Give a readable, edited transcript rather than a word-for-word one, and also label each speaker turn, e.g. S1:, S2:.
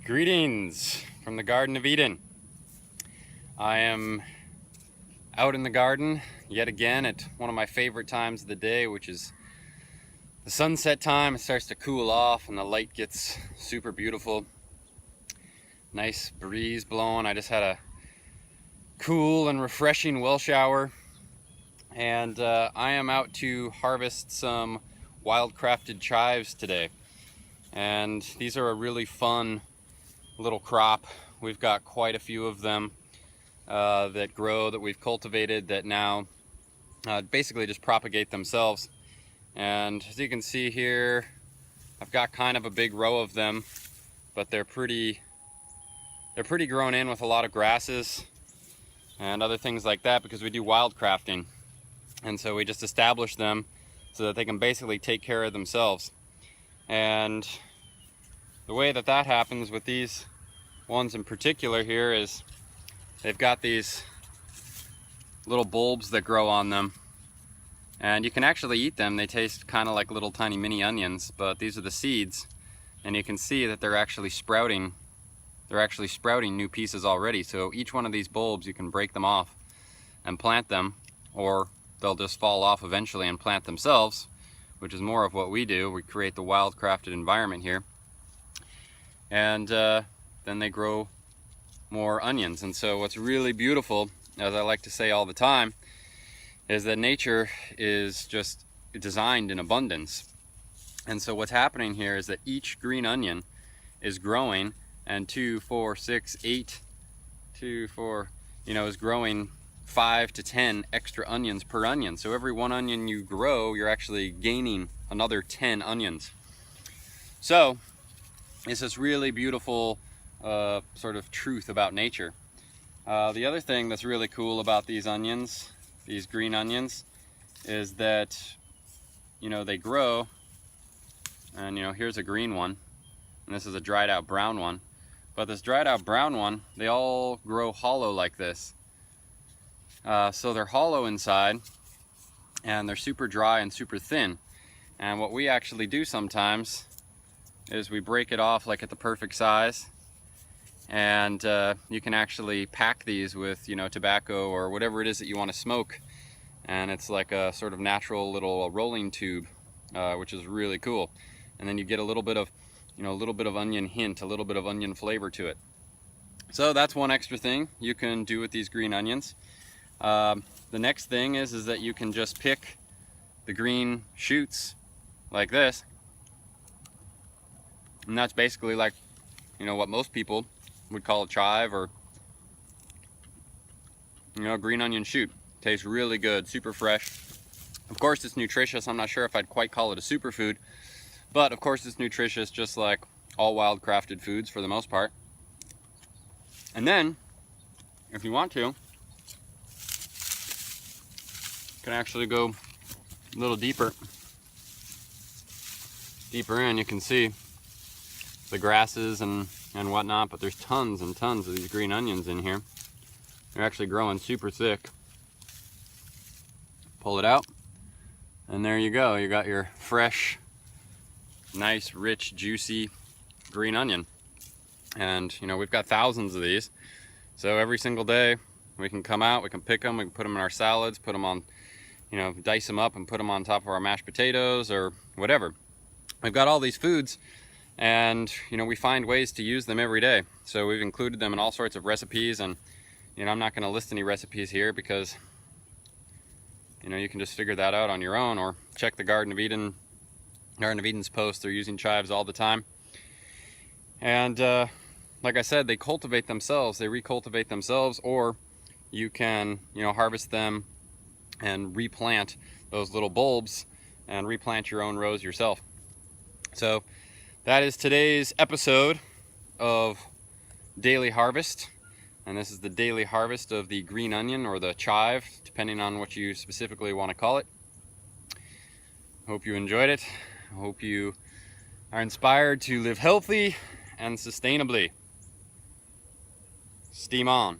S1: Greetings from the Garden of Eden. I am out in the garden yet again at one of my favorite times of the day, which is the sunset time. It starts to cool off and the light gets super beautiful. Nice breeze blowing. I just had a cool and refreshing well shower, and I am out to harvest some Wildcrafted chives today. And these are a really fun little crop. We've got quite a few of them that grow, that we've cultivated, that now basically just propagate themselves. And as you can see here, I've got kind of a big row of them, but they're pretty grown in with a lot of grasses and other things like that, because we do wildcrafting, and so we just establish them so that they can basically take care of themselves. And the way that happens with these ones in particular here is they've got these little bulbs that grow on them, and you can actually eat them. They taste kind of like little tiny mini onions, but these are the seeds, and you can see that they're actually sprouting. They're actually sprouting new pieces already. So each one of these bulbs, you can break them off and plant them, or they'll just fall off eventually and plant themselves, which is more of what we do. We create the wildcrafted environment here. And then they grow more onions. And so what's really beautiful, as I like to say all the time, is that nature is just designed in abundance. And so what's happening here is that each green onion is growing, and 2, 4, 6, 8, 2, 4, is growing 5 to 10 extra onions per onion. So every one onion you grow, you're actually gaining another 10 onions. So it's this really beautiful sort of truth about nature. The other thing that's really cool about these onions, these green onions, is that they grow, and here's a green one, and this is a dried out brown one. But this dried out brown one, they all grow hollow like this. So they're hollow inside, and they're super dry and super thin. And what we actually do sometimes is we break it off like at the perfect size, and you can actually pack these with tobacco or whatever it is that you want to smoke, and it's like a sort of natural little rolling tube, which is really cool. And then you get a little bit of a little bit of onion hint, a little bit of onion flavor to it. So that's one extra thing you can do with these green onions. The next thing is that you can just pick the green shoots like this, and that's basically like what most people would call a chive, or green onion shoot. Tastes really good, super fresh. Of course it's nutritious. I'm not sure if I'd quite call it a superfood, but of course it's nutritious, just like all wildcrafted foods for the most part. And then, if you want to, you can actually go a little deeper in. You can see the grasses and whatnot, but there's tons and tons of these green onions in here. They're actually growing super thick. Pull it out, and there you go. You got your fresh, nice, rich, juicy green onion. And we've got thousands of these, so every single day we can come out, we can pick them, we can put them in our salads, put them on, dice them up and put them on top of our mashed potatoes or whatever. We've got all these foods, and we find ways to use them every day. So we've included them in all sorts of recipes, and I'm not going to list any recipes here, because you can just figure that out on your own, or check the Garden of Eden's post. They're using chives all the time. And like I said, they cultivate themselves, they recultivate themselves, or you can harvest them and replant those little bulbs and replant your own rows yourself. So that is today's episode of Daily Harvest, and this is the daily harvest of the green onion, or the chive, depending on what you specifically want to call it. Hope you enjoyed it. I hope you are inspired to live healthy and sustainably. Steam on.